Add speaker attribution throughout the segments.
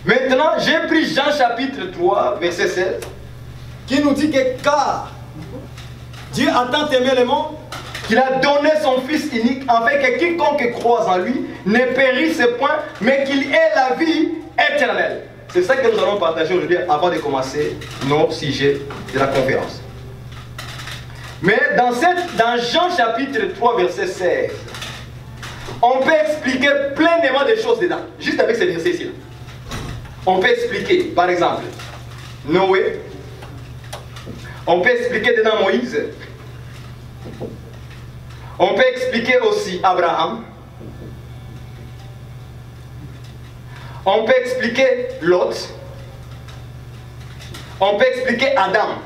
Speaker 1: Maintenant, j'ai pris Jean chapitre 3, verset 16,
Speaker 2: qui nous dit que car Dieu a tant aimé le monde
Speaker 1: qu'il a donné son Fils unique, afin que quiconque croise en lui ne périsse point, mais qu'il ait la vie éternelle. C'est ça que nous allons partager aujourd'hui avant de commencer nos sujets de la conférence. Mais dans Jean chapitre 3, verset 16, on peut expliquer pleinement des choses dedans, juste avec ces versets ici. On peut expliquer, par exemple, Noé. On peut expliquer dedans Moïse. On peut expliquer aussi Abraham. On peut expliquer Lot. On peut expliquer Adam.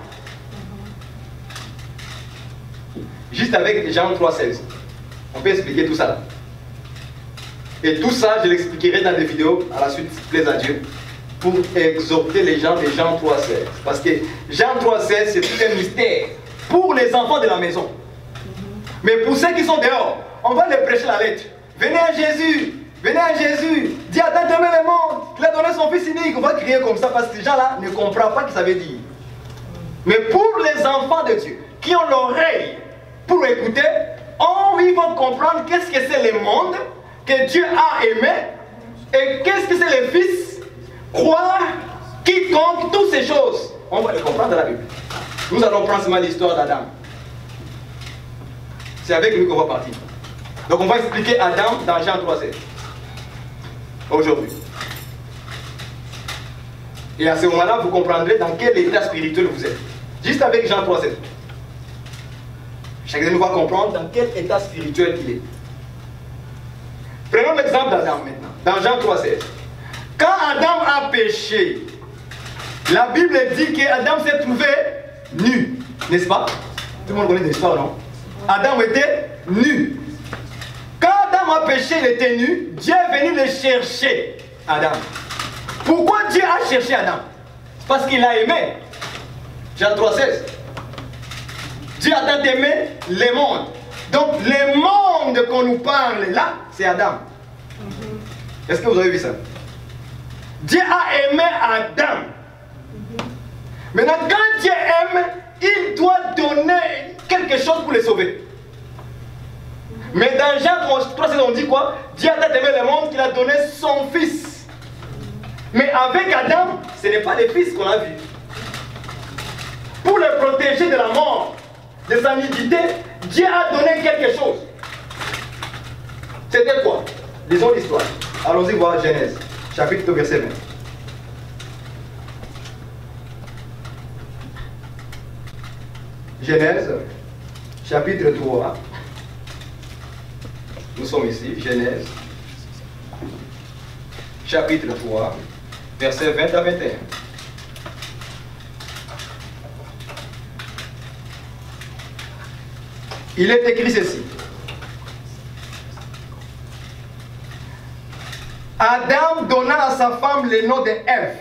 Speaker 1: Juste avec Jean 3,16. On peut expliquer tout ça. Et tout ça, je l'expliquerai dans des vidéos à la suite, plaise à Dieu, pour exhorter les gens de Jean 3,16. Parce que Jean 3,16, c'est tout un mystère pour les enfants de la maison. Mais pour ceux qui sont dehors, on va leur prêcher la lettre. Venez à Jésus, venez à Jésus. Dieu a tant aimé le monde, il a donné son Fils unique. On va crier comme ça parce que ces gens-là ne comprennent pas ce que ça veut dire. Mais pour les enfants de Dieu, qui ont l'oreille pour écouter, ils vont comprendre qu'est-ce que c'est le monde que Dieu a aimé et qu'est-ce que c'est le Fils. Croire, quiconque, toutes ces choses. On va les comprendre dans la Bible. Nous allons prendre seulement l'histoire d'Adam. C'est avec lui qu'on va partir. Donc on va expliquer Adam dans Jean 3,16. Aujourd'hui. Et à ce moment-là, vous comprendrez dans quel état spirituel vous êtes. Juste avec Jean 3,16. Chacun de nous va comprendre dans quel état spirituel il est. Prenons l'exemple d'Adam maintenant. Dans Jean 3,16. Quand Adam a péché, la Bible dit qu'Adam s'est trouvé nu. N'est-ce pas? Tout le monde connaît l'histoire, non? Adam était nu. Quand Adam a péché, il était nu. Dieu est venu le chercher, Adam. Pourquoi Dieu a cherché Adam? C'est parce qu'il a aimé. Jean 3,16. Dieu a tant aimé le monde. Donc le monde qu'on nous parle là, c'est Adam. Est-ce que vous avez vu ça? Dieu a aimé Adam. Maintenant, quand Dieu aime, il doit donner quelque chose pour le sauver. Mais dans Jean 3,16, on dit quoi? Dieu a tant aimé le monde qu'il a donné son Fils. Mais avec Adam, ce n'est pas le Fils qu'on a vu. Pour le protéger de la mort, de sa nudité, Dieu a donné quelque chose. C'était quoi? Lisons l'histoire. Allons-y voir Genèse, chapitre 2, verset 20. Genèse, chapitre 3. Nous sommes ici, Genèse, chapitre 3, verset 20 à 21. Il est écrit ceci. Adam donna à sa femme le nom de Ève,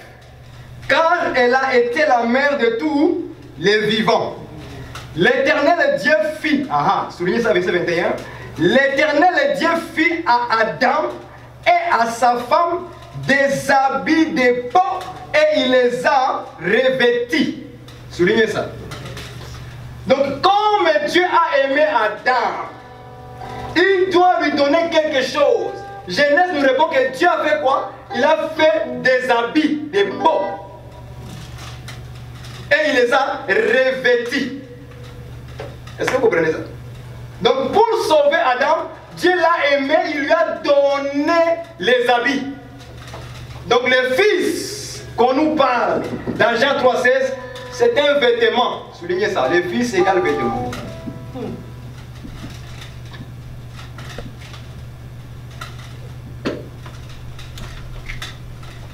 Speaker 1: car elle a été la mère de tous les vivants. L'Éternel Dieu fit, soulignez ça verset 21, l'Éternel Dieu fit à Adam et à sa femme des habits de peau et il les a revêtis. Soulignez ça. Donc comme Dieu a aimé Adam, il doit lui donner quelque chose. Genèse nous répond que Dieu a fait quoi? Il a fait des habits, des peaux. Et il les a revêtis. Est-ce que vous comprenez ça? Donc pour sauver Adam, Dieu l'a aimé, il lui a donné les habits. Donc le Fils qu'on nous parle dans Jean 3,16, c'est un vêtement. Soulignez ça, le Fils égale vêtement.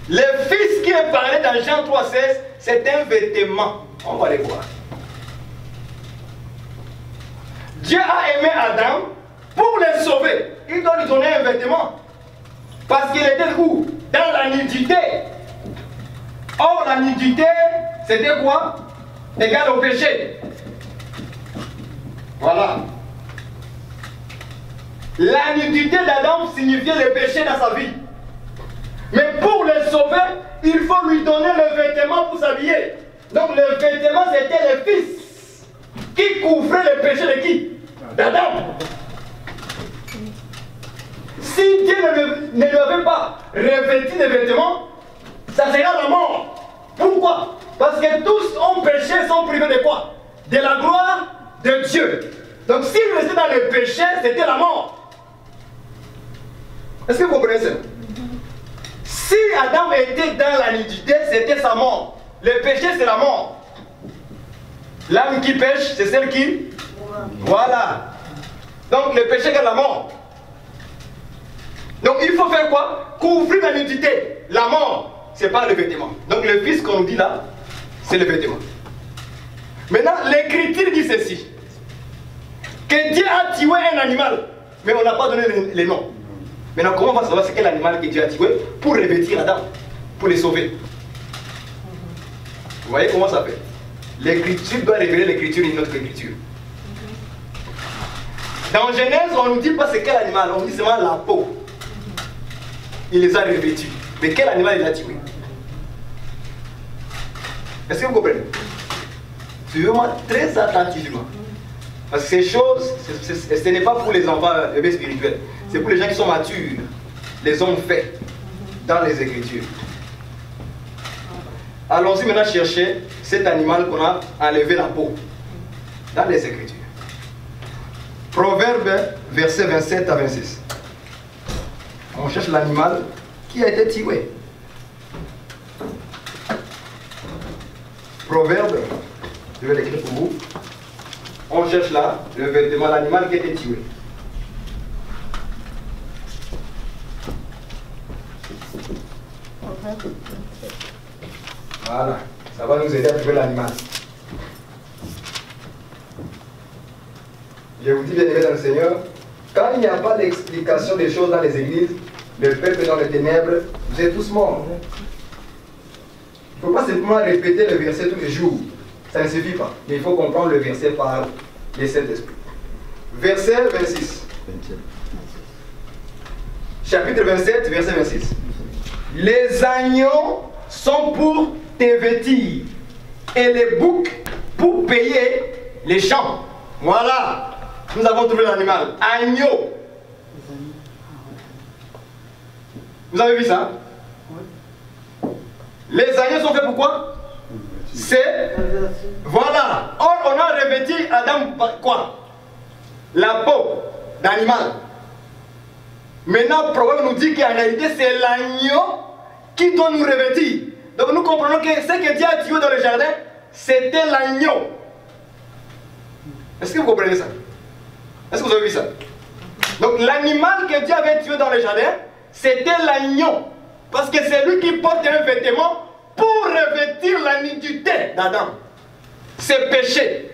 Speaker 1: Le Fils qui est parlé dans Jean 3,16, c'est un vêtement. On va les voir. Dieu a aimé Adam pour le sauver. Il doit lui donner un vêtement. Parce qu'il était où? Dans la nudité. Or, la nudité, c'était quoi? Égal au péché. Voilà. La nudité d'Adam signifiait le péché dans sa vie. Mais Et pour le sauver, il faut lui donner le vêtement pour s'habiller. Donc le vêtement, c'était le Fils qui couvrait le péché de qui? D'Adam. Si Dieu ne lui avait pas revêtu de vêtements, ça serait la mort. Pourquoi? Parce que tous ont péché, sont privés de quoi? De la gloire de Dieu. Donc s'il restait dans le péché, c'était la mort. Est-ce que vous comprenez ça? Si Adam était dans la nudité, c'était sa mort. Le péché, c'est la mort. L'âme qui pêche, c'est celle qui... Voilà. Donc le péché, c'est la mort. Donc il faut faire quoi? Couvrir la nudité. La mort, c'est pas le vêtement. Donc le Fils qu'on nous dit là, c'est le vêtement. Maintenant, l'Écriture dit ceci. Que Dieu a tué un animal, mais on n'a pas donné les noms. Maintenant, comment on va savoir c'est quel animal que Dieu a tué pour revêtir Adam, pour les sauver? Vous voyez comment ça fait? L'Écriture doit révéler l'Écriture et notre Écriture. Dans Genèse, on ne nous dit pas c'est quel animal, on nous dit seulement la peau. Il les a revêtus. Mais quel animal il a tué? Est-ce que vous comprenez? Suivez-moi très attentivement. Parce que ces choses, ce n'est pas pour les enfants élevés spirituels. C'est pour les gens qui sont matures. Les hommes faits dans les Écritures. Allons-y maintenant chercher cet animal qu'on a enlevé la peau dans les Écritures. Proverbe, versets 27 à 26. On cherche l'animal qui a été tué. Proverbe, je vais l'écrire pour vous. On cherche là le vêtement, l'animal qui a été tué. Voilà, ça va nous aider à trouver l'animal. Je vous dis, bien aimé dans le Seigneur, quand il n'y a pas d'explication des choses dans les églises, le peuple dans les ténèbres, vous êtes tous morts. Il ne faut pas simplement répéter le verset tous les jours. Ça ne suffit pas. Mais il faut comprendre le verset par les Saint-Esprit. Verset 26. Chapitre 27, verset 26. Les agneaux sont pour te vêtir et les boucs pour payer les champs. Voilà. Nous avons trouvé l'animal. Agneau. Vous avez vu ça? Les agneaux sont faits pour quoi? C'est... Voilà. Or, on a revêtu Adam par quoi? La peau d'animal. Maintenant, le proverbe nous dit qu'en réalité, c'est l'agneau qui doit nous revêtir. Donc, nous comprenons que ce que Dieu a tué dans le jardin, c'était l'agneau. Est-ce que vous comprenez ça? Est-ce que vous avez vu ça? Donc, l'animal que Dieu avait tué dans le jardin, c'était l'agneau. Parce que c'est lui qui porte un vêtement pour revêtir la nudité d'Adam. C'est péché.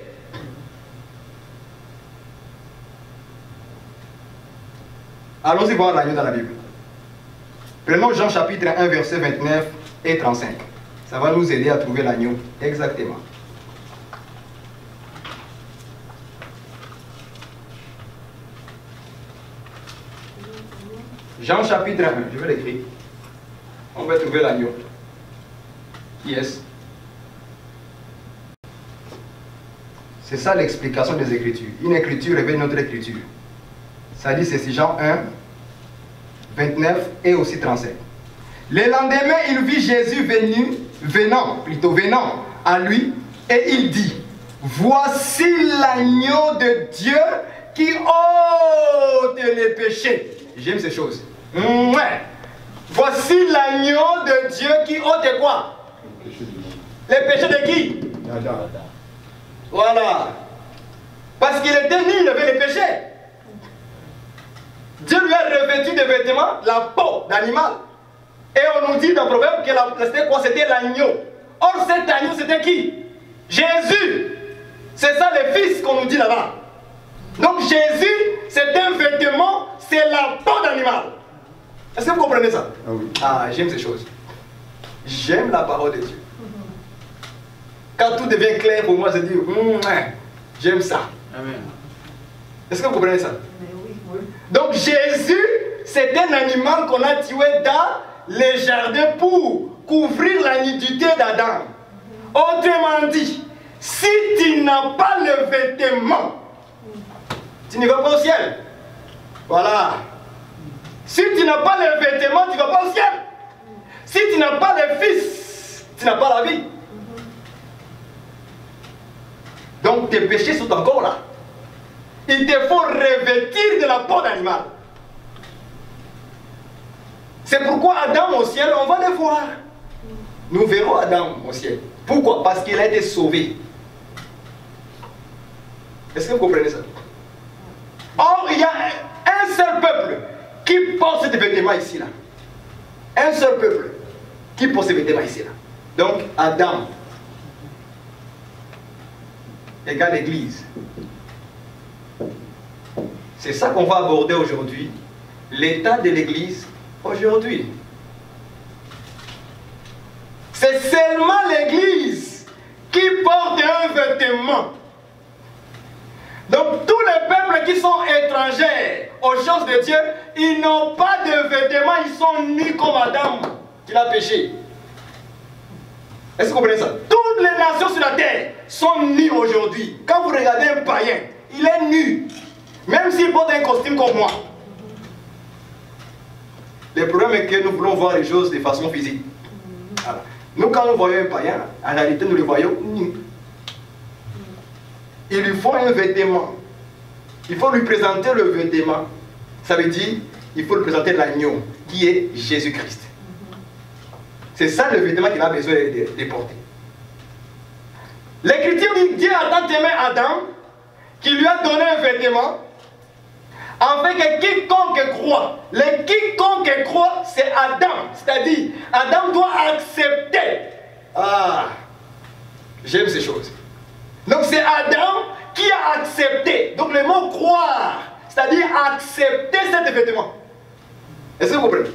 Speaker 1: Allons-y voir l'agneau dans la Bible. Prenons Jean chapitre 1, verset 29 et 35. Ça va nous aider à trouver l'agneau exactement. Jean chapitre 1, je vais l'écrire. On va trouver l'agneau. Qui est-ce? C'est ça l'explication des Écritures. Une écriture révèle une autre écriture. Ça dit ceci, Jean 1, 29 et aussi 35. Le lendemain, il vit Jésus venant à lui, et il dit, voici l'agneau de Dieu qui ôte les péchés. J'aime ces choses. Ouais. Voici l'agneau de Dieu qui ôte quoi? Les péchés de qui? Voilà. Parce qu'il était nu, il avait les péchés. Dieu lui a revêtu des vêtements, la peau d'animal. Et on nous dit dans le proverbe que c'était quoi? C'était l'agneau. Or cet agneau c'était qui? Jésus. C'est ça le Fils qu'on nous dit là-bas. Donc Jésus, c'est un vêtement, c'est la peau d'animal. Est-ce que vous comprenez ça? Ah oui. Ah, j'aime ces choses. J'aime la parole de Dieu. Quand tout devient clair pour moi, je dis, j'aime ça. Amen. Est-ce que vous comprenez ça? Oui. Donc Jésus, c'est un animal qu'on a tué dans les jardins pour couvrir la nudité d'Adam. Autrement dit, si tu n'as pas le vêtement, tu ne vas pas au ciel. Voilà. Si tu n'as pas le vêtement, tu ne vas pas au ciel. Si tu n'as pas le Fils, tu n'as pas la vie. Donc tes péchés sont encore là. Il te faut revêtir de la peau d'animal. C'est pourquoi Adam au ciel, on va le voir. Nous verrons Adam au ciel. Pourquoi? Parce qu'il a été sauvé. Est-ce que vous comprenez ça? Or, il y a un seul peuple qui porte ces vêtements ici là. Un seul peuple qui porte ces vêtements ici là. Donc, Adam égale l'Église. C'est ça qu'on va aborder aujourd'hui. L'état de l'Église aujourd'hui. C'est seulement l'Église qui porte un vêtement. Donc tous les peuples qui sont étrangers aux choses de Dieu, ils n'ont pas de vêtements, ils sont nus comme Adam qui a péché. Est-ce que vous comprenez ça? Toutes les nations sur la terre sont nues aujourd'hui. Quand vous regardez un païen, il est nu. Même s'il porte un costume comme moi. Le problème est que nous voulons voir les choses de façon physique. Voilà. Nous, quand nous voyons un païen, en réalité, nous le voyons nu. Il lui faut un vêtement. Il faut lui présenter le vêtement. Ça veut dire, il faut lui présenter l'agneau, qui est Jésus-Christ. C'est ça le vêtement qu'il a besoin de porter. L'Écriture dit, Dieu a tant aimé Adam, qu'il lui a donné un vêtement, afin que quiconque croit, le quiconque croit, c'est Adam. C'est-à-dire, Adam doit accepter. Ah, j'aime ces choses. Donc c'est Adam qui a accepté. Donc le mot croire, c'est-à-dire accepter cet vêtement. Est-ce que vous comprenez?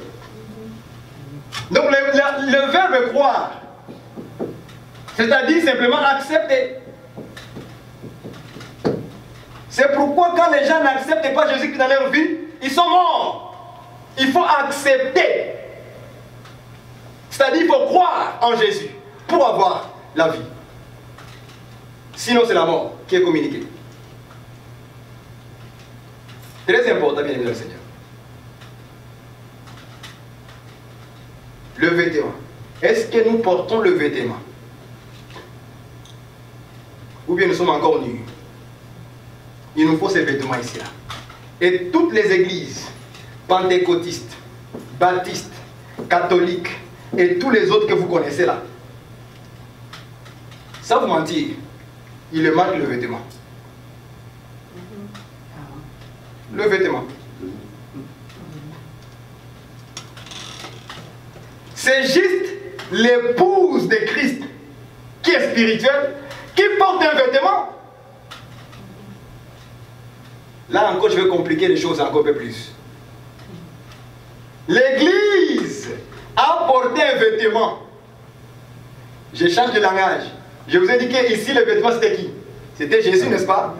Speaker 1: Donc le verbe croire, c'est-à-dire simplement accepter. C'est pourquoi quand les gens n'acceptent pas Jésus dans leur vie, ils sont morts. Il faut accepter. C'est-à-dire il faut croire en Jésus pour avoir la vie. Sinon c'est la mort qui est communiquée. Très important, bien aimé le Seigneur. Le vêtement. Est-ce que nous portons le vêtement? Ou bien nous sommes encore nus? Il nous faut ces vêtements ici là. Et toutes les églises, pentecôtistes, baptistes, catholiques et tous les autres que vous connaissez là, sans vous mentir, il leur manque le vêtement. Le vêtement. C'est juste l'épouse de Christ qui est spirituelle, qui porte un vêtement. Là encore, je vais compliquer les choses encore un peu plus. L'Église a porté un vêtement. Je change de langage. Je vous ai dit qu'ici, le vêtement, c'était qui? C'était Jésus, n'est-ce pas?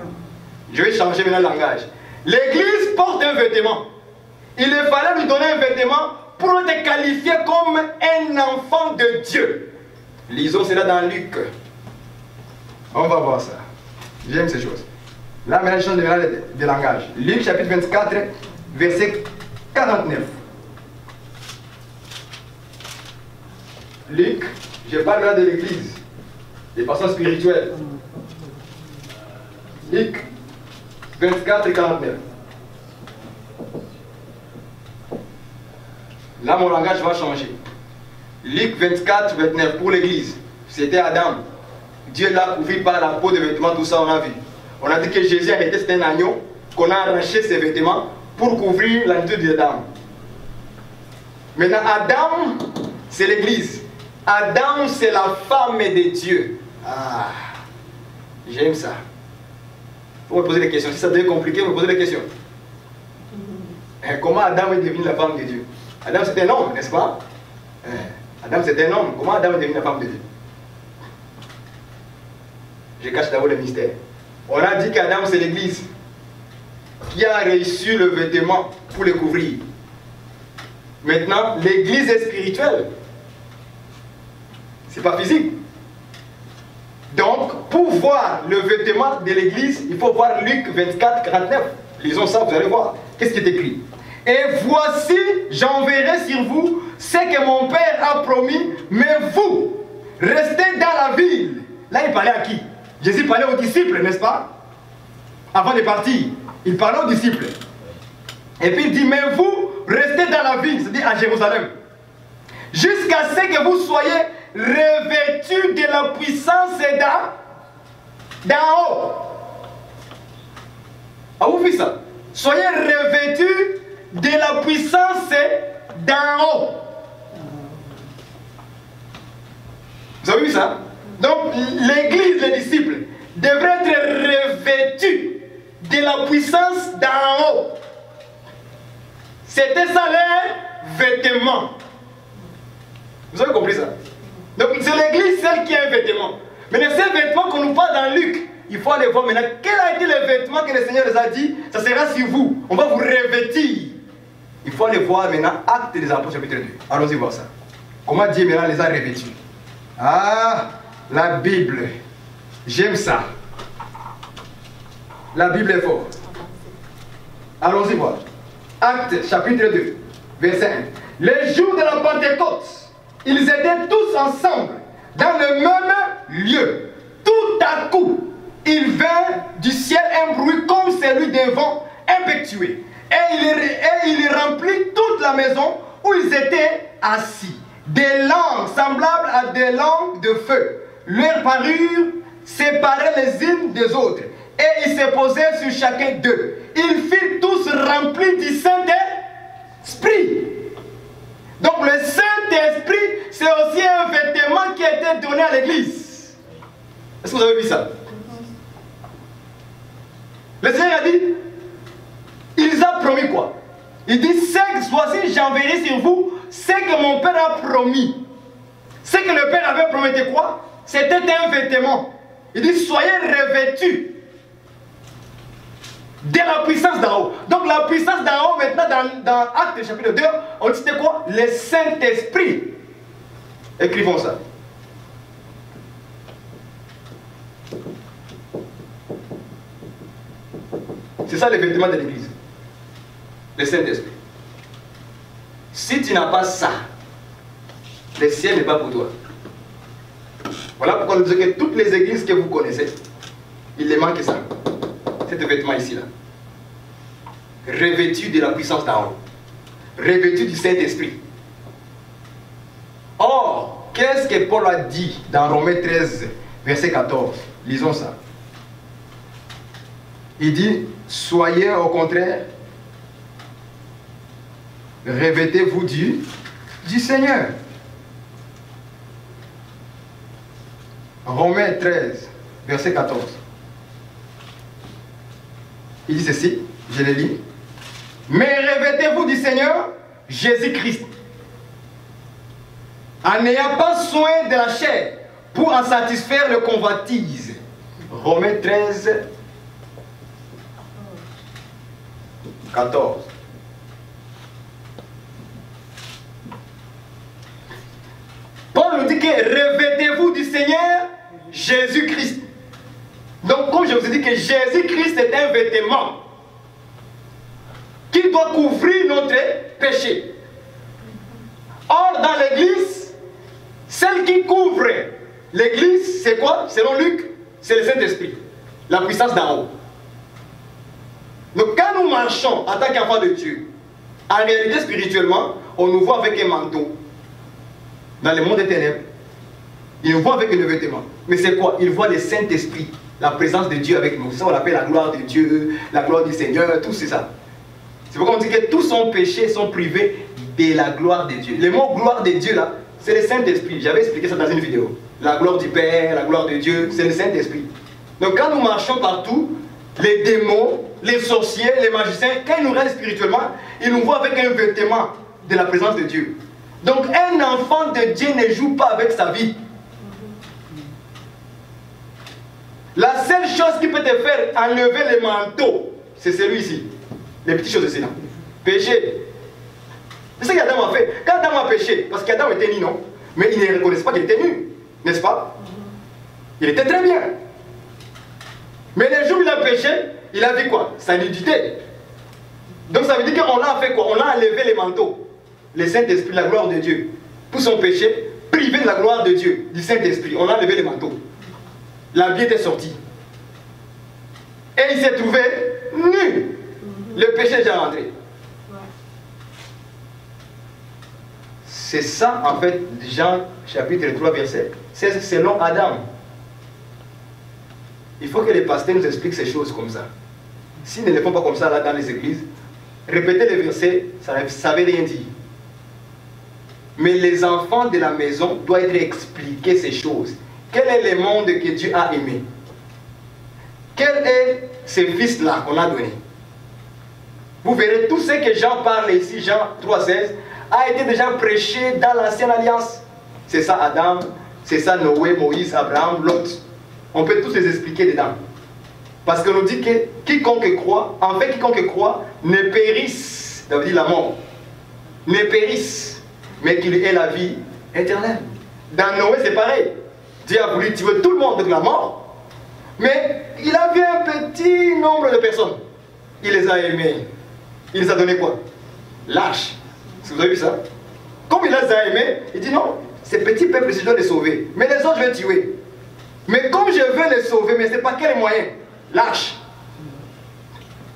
Speaker 1: Je vais changer maintenant le langage. L'Église porte un vêtement. Il fallait lui donner un vêtement pour être qualifié comme un enfant de Dieu. Lisons cela dans Luc. On va voir ça. J'aime ces choses. Là, maintenant, je change de langage. Luc, chapitre 24, verset 49. Luc, je parle là de l'Église, des personnes spirituelles. Luc 24 et 49. Là, mon langage va changer. Luc 24, 29, pour l'Église. C'était Adam. Dieu l'a couvert par la peau de vêtements, tout ça on a vu. On a dit que Jésus a été, c'était un agneau, qu'on a arraché ses vêtements pour couvrir la nudité d'Adam. Maintenant, Adam, c'est l'Église. Adam, c'est la femme de Dieu. Ah, j'aime ça. Vous me posez des questions. Si ça devient compliqué, vous me posez des questions. Comment Adam est devenu la femme de Dieu? Adam, c'était un homme, n'est-ce pas? Adam, c'était un homme. Comment Adam est devenu la femme de Dieu? Je cache d'abord le mystère. On a dit qu'Adam, c'est l'Église qui a reçu le vêtement pour le couvrir. Maintenant, l'église est spirituelle. C'est pas physique. Donc, pour voir le vêtement de l'église, il faut voir Luc 24, 49. Lisons ça, vous allez voir. Qu'est-ce qui est écrit? Et voici, j'enverrai sur vous ce que mon Père a promis, mais vous, restez dans la ville. Là, il parlait à qui? Jésus parlait aux disciples, n'est-ce pas? Avant de partir, il parlait aux disciples. Et puis il dit, mais vous, restez dans la ville, c'est-à-dire à Jérusalem, jusqu'à ce que vous soyez revêtus de la puissance d'en haut. Avez-vous vu ça? Soyez revêtus de la puissance d'en haut. Vous avez vu ça? Donc l'église, les disciples, devraient être revêtus de la puissance d'en haut. C'était ça leur vêtement. Vous avez compris ça? Donc c'est l'église celle qui a un vêtement. Mais ces vêtements qu'on nous parle dans Luc, il faut aller voir maintenant quel a été le vêtement que le Seigneur les a dit. Ça sera sur vous. On va vous revêtir. Il faut aller voir maintenant Actes des Apôtres chapitre 2. Allons-y voir ça. Comment Dieu maintenant les a revêtus? Ah, la Bible. J'aime ça. La Bible est forte. Allons-y voir. Actes chapitre 2, verset 1. Les jours de la Pentecôte, ils étaient tous ensemble dans le même lieu. Tout à coup, il vint du ciel un bruit comme celui d'un vent impétueux. Et il remplit toute la maison où ils étaient assis. Des langues semblables à des langues de feu leur parurent séparées les unes des autres. Et ils se posèrent sur chacun d'eux. Ils furent tous remplis du Saint-Esprit. Donc le Saint-Esprit, c'est aussi un vêtement qui a été donné à l'église. Est-ce que vous avez vu ça? Le Seigneur a dit, il a promis quoi? Il dit, voici j'enverrai sur vous ce que mon Père a promis. Ce que le Père avait promis était quoi? C'était un vêtement. Il dit, soyez revêtus de la puissance d'en haut. Donc la puissance d'en haut, maintenant dans Actes chapitre 2, on dit c'était quoi? Le Saint-Esprit. Écrivons ça. C'est ça le vêtement de l'église. Le Saint-Esprit. Si tu n'as pas ça, le ciel n'est pas pour toi. Voilà pourquoi nous disons que toutes les églises que vous connaissez, il les manque ça. Cet vêtement ici-là. Revêtu de la puissance d'en haut. Revêtu du Saint-Esprit. Or, qu'est-ce que Paul a dit dans Romains 13, verset 14? Lisons ça. Il dit, soyez au contraire, revêtez-vous du Seigneur. Romains 13, verset 14. Il dit ceci, je le lis. Mais revêtez-vous du Seigneur Jésus-Christ, en n'ayant pas soin de la chair pour en satisfaire le convoitise. Romains 13, 14. Paul nous dit que revêtez-vous du Seigneur Jésus-Christ. Donc, comme je vous ai dit que Jésus-Christ est un vêtement qui doit couvrir notre péché. Or, dans l'église, celle qui couvre l'église, c'est quoi? Selon Luc, c'est le Saint-Esprit, la puissance d'en haut. Donc, quand nous marchons en tant qu'enfants de Dieu, en réalité, spirituellement, on nous voit avec un manteau. Dans le monde des ténèbres, ils nous voient avec le vêtement. Mais c'est quoi? Ils voient le Saint-Esprit, la présence de Dieu avec nous. Ça, on l'appelle la gloire de Dieu, la gloire du Seigneur, tout c'est ça. C'est pourquoi on dit que tous sont péchés, sont privés de la gloire de Dieu. Le mot gloire de Dieu là, c'est le Saint-Esprit. J'avais expliqué ça dans une vidéo. La gloire du Père, la gloire de Dieu, c'est le Saint-Esprit. Donc quand nous marchons partout, les démons, les sorciers, les magiciens, quand ils nous regardent spirituellement, ils nous voient avec un vêtement de la présence de Dieu. Donc un enfant de Dieu ne joue pas avec sa vie. La seule chose qui peut te faire enlever le manteau, c'est celui-ci. Les petites choses ici là. Péché. C'est ce qu'Adam a fait. Quand Adam a péché, parce qu'Adam était nu, non? Mais il ne reconnaissait pas qu'il était nu, n'est-ce pas? Il était très bien. Mais le jour où il a péché, il a vu quoi? Sa nudité. Donc ça veut dire qu'on a fait quoi? On a enlevé les manteaux, le Saint-Esprit, la gloire de Dieu. Pour son péché, privé de la gloire de Dieu, du Saint-Esprit, on a enlevé les manteaux. L'habit était sorti. Et il s'est trouvé nu. Le péché est déjà rentré. C'est ça, en fait, Jean chapitre 3, verset 16, selon Adam. Il faut que les pasteurs nous expliquent ces choses comme ça. S'ils ne les font pas comme ça là dans les églises, répéter les versets, ça ne veut rien dire. Mais les enfants de la maison doivent être expliqués ces choses. Quel est le monde que Dieu a aimé? Quel est ce fils-là qu'on a donné? Vous verrez tout ce que Jean parle ici, Jean 3,16, a été déjà prêché dans l'ancienne alliance. C'est ça Adam, c'est ça Noé, Moïse, Abraham, Lot. On peut tous les expliquer dedans. Parce qu'on nous dit que quiconque croit, en fait quiconque croit, ne périsse, ça veut dire la mort, ne périsse, mais qu'il ait la vie éternelle. Dans Noé c'est pareil. Dieu a voulu tuer tout le monde de la mort, mais il a vu un petit nombre de personnes. Il les a aimés. Il les a donné quoi? L'arche. Vous avez vu ça? Comme il les a aimés, il dit non, ces petits peuples, je dois les sauver. Mais les autres, je vais tuer. Mais comme je veux les sauver, mais ce n'est pas quel moyen? L'arche.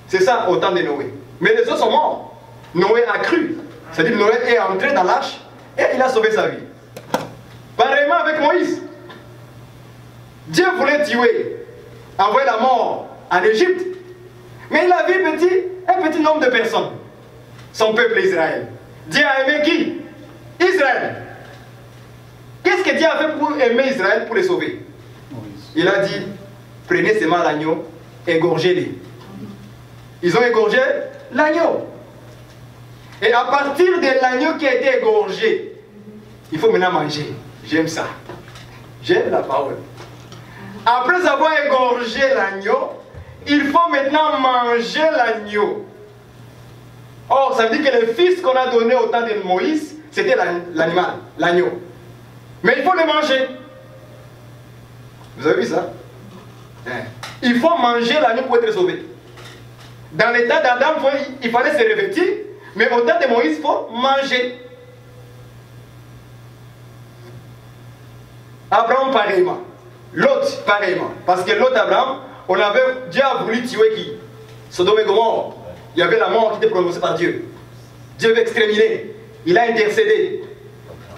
Speaker 1: C'est ça au temps de Noé. Mais les autres sont morts. Noé a cru. C'est-à-dire Noé est entré dans l'arche et il a sauvé sa vie. Pareillement avec Moïse. Dieu voulait tuer, envoyer la mort en Égypte. Mais il a vu un petit nombre de personnes. Son peuple Israël. Dieu a aimé qui? Israël. Qu'est-ce que Dieu a fait pour aimer Israël, pour les sauver? Il a dit, prenez seulement l'agneau, égorgez-les. Ils ont égorgé l'agneau. Et à partir de l'agneau qui a été égorgé, il faut maintenant manger. J'aime ça. J'aime la parole. Après avoir égorgé l'agneau, il faut maintenant manger l'agneau. Or, ça veut dire que le fils qu'on a donné au temps de Moïse, c'était l'animal, l'agneau. Mais il faut le manger. Vous avez vu ça? Il faut manger l'agneau pour être sauvé. Dans l'état d'Adam, il fallait se revêtir, mais au temps de Moïse, il faut manger. Abraham, pareillement. Lot, pareillement. Parce que Lot, Abraham, Dieu a voulu tuer qui? Sodome et Gomorrhe. Il y avait la mort qui était prononcée par Dieu. Dieu veut exterminer. Il a intercédé.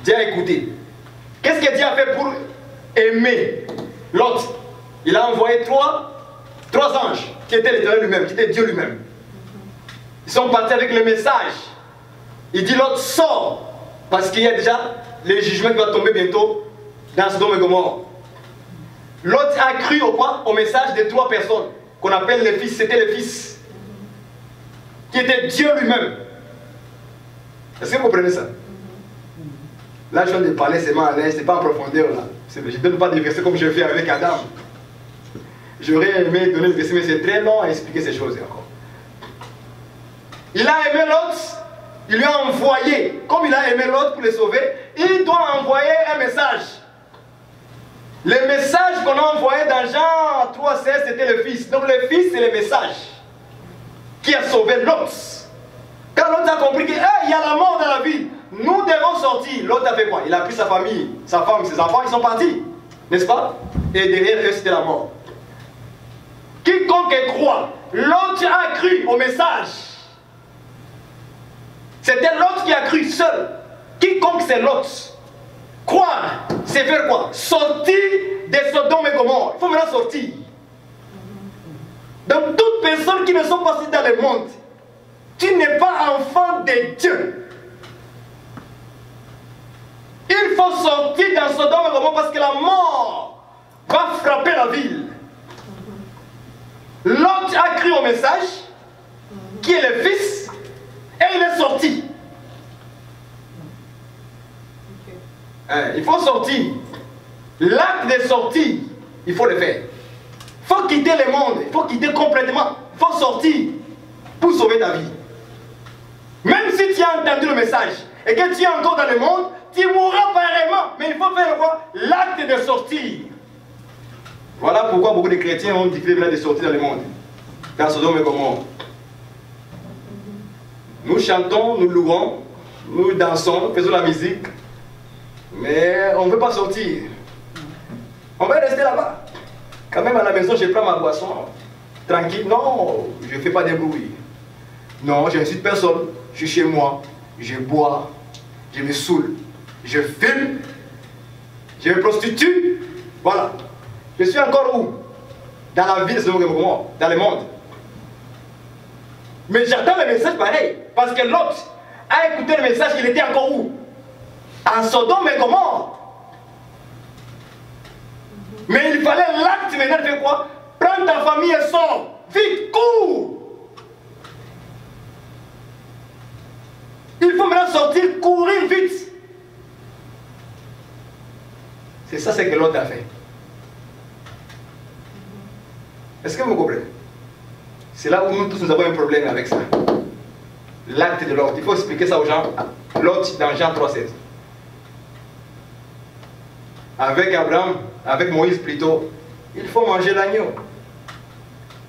Speaker 1: Dieu a écouté. Qu'est-ce que Dieu a fait pour aimer Lot? Il a envoyé trois anges qui étaient l'Éternel lui-même, qui étaient Dieu lui-même. Ils sont partis avec le message. Il dit Lot, sors, parce qu'il y a déjà le jugement qui va tomber bientôt dans Sodome et Gomorrhe. Lot a cru au message de 3 personnes qu'on appelle les fils. C'était les fils qui était Dieu lui-même. Est-ce que vous comprenez ça? Là, je viens de parler seulement à l'aise, ce n'est pas en profondeur là. Je ne donne pas des versets comme je fais avec Adam. J'aurais aimé donner le verset, mais c'est très long à expliquer ces choses encore. Il a aimé Lot, il lui a envoyé, comme il a aimé Lot pour le sauver, il doit envoyer un message. Le message qu'on a envoyé dans Jean 3,16, c'était le fils. Donc le fils, c'est le message qui a sauvé Lot. Quand Lot a compris qu'il y a la mort dans la vie, nous devons sortir. Lot a fait quoi? Il a pris sa famille, sa femme, ses enfants, ils sont partis. N'est-ce pas? Et derrière eux, c'était la mort. Quiconque croit, Lot a cru au message. C'était Lot qui a cru seul. Quiconque c'est Lot. Croire, c'est faire quoi? Sortir de Sodome et Gomorrhe. Il faut maintenant sortir. Donc toutes personnes qui ne sont pas sorties dans le monde, tu n'es pas enfant de Dieu. Il faut sortir dans Sodome et Gomorrhe parce que la mort va frapper la ville. Lot a cru au message, qui est le fils, et il est sorti. Il faut sortir. L'acte de sortir, il faut le faire. Il faut quitter le monde, il faut quitter complètement. Il faut sortir pour sauver ta vie. Même Même si tu as entendu le message et que tu es encore dans le monde, tu mourras pareillement. Mais il faut faire quoi? L'acte de sortir. Voilà pourquoi beaucoup de chrétiens ont difficile de sortir dans le monde. Dans Sodome et Gomorrhe. Nous chantons, nous louons, nous dansons, faisons la musique. Mais on ne veut pas sortir. On va rester là-bas. Quand même à la maison, je prends ma boisson. Tranquille. Non, je ne fais pas de bruit. Non, je ne suis personne. Je suis chez moi. Je bois. Je me saoule. Je fume. Je me prostitue. Voilà. Je suis encore où? Dans la ville de Sodome et Gomorrhe, dans le monde. Mais j'attends le message pareil. Parce que l'autre a écouté le message, il était encore où? En Sodome et Gomorrhe. Mais il fallait l'acte maintenant de faire quoi? Prends ta famille et sors. Vite, cours. Il faut maintenant sortir, courir vite. C'est ça ce que l'autre a fait. Est-ce que vous comprenez? C'est là où nous tous nous avons un problème avec ça. L'acte de l'autre. Il faut expliquer ça aux gens. L'autre dans Jean 3,16. Avec Abraham, avec Moïse plutôt, il faut manger l'agneau.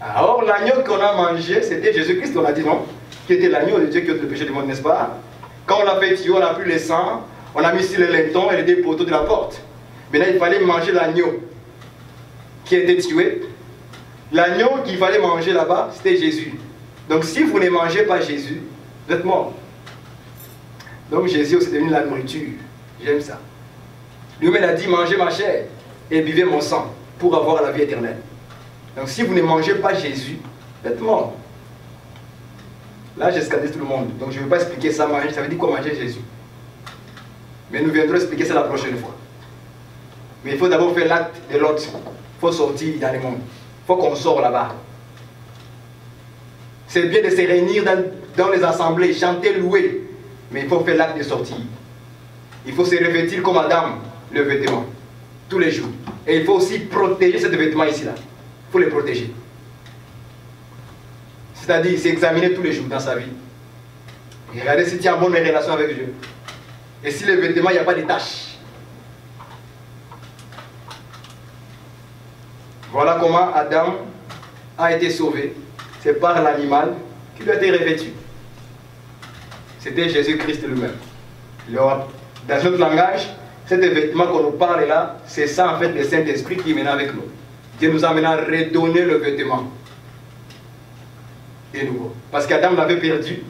Speaker 1: Alors l'agneau qu'on a mangé, c'était Jésus-Christ, on a dit non? Qui était l'agneau de Dieu qui ôte le péché du monde, n'est-ce pas? Quand on l'a fait tuer, on a pris le sang, on a mis sur le laiton et les deux poteaux de la porte. Maintenant il fallait manger l'agneau qui était tué. L'agneau qu'il fallait manger là-bas, c'était Jésus. Donc si vous ne mangez pas Jésus, vous êtes mort. Donc Jésus c'est devenu la nourriture. J'aime ça. Lui-même a dit, mangez ma chair et buvez mon sang pour avoir la vie éternelle. Donc si vous ne mangez pas Jésus, vous êtes mort. Là, je scandalise tout le monde. Donc je ne vais pas expliquer ça, manger. Ça veut dire quoi manger Jésus? Mais nous viendrons expliquer ça la prochaine fois. Mais il faut d'abord faire l'acte de l'autre. Il faut sortir dans le monde. Il faut qu'on sorte là-bas. C'est bien de se réunir dans les assemblées, chanter, louer. Mais il faut faire l'acte de sortir. Il faut se revêtir comme Adam, le vêtement, tous les jours. Et il faut aussi protéger ce vêtement ici-là. Il faut les protéger. C'est-à-dire s'examiner tous les jours dans sa vie. Et regardez si tu as une bonne relation avec Dieu. Et si le vêtement, il n'y a pas de taches. Voilà comment Adam a été sauvé. C'est par l'animal qui lui a été revêtu. C'était Jésus-Christ lui-même. Dans notre langage, cet vêtement qu'on nous parle là, c'est ça en fait le Saint-Esprit qui est maintenant avec nous. Dieu nous a maintenant redonné le vêtement. De nouveau. Parce qu'Adam l'avait perdu.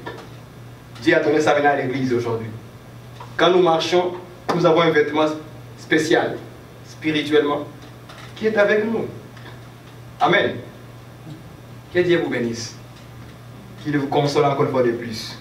Speaker 1: Dieu a donné ça maintenant à l'église aujourd'hui. Quand nous marchons, nous avons un vêtement spécial, spirituellement, qui est avec nous. Amen. Que Dieu vous bénisse. Qu'il vous console encore une fois de plus.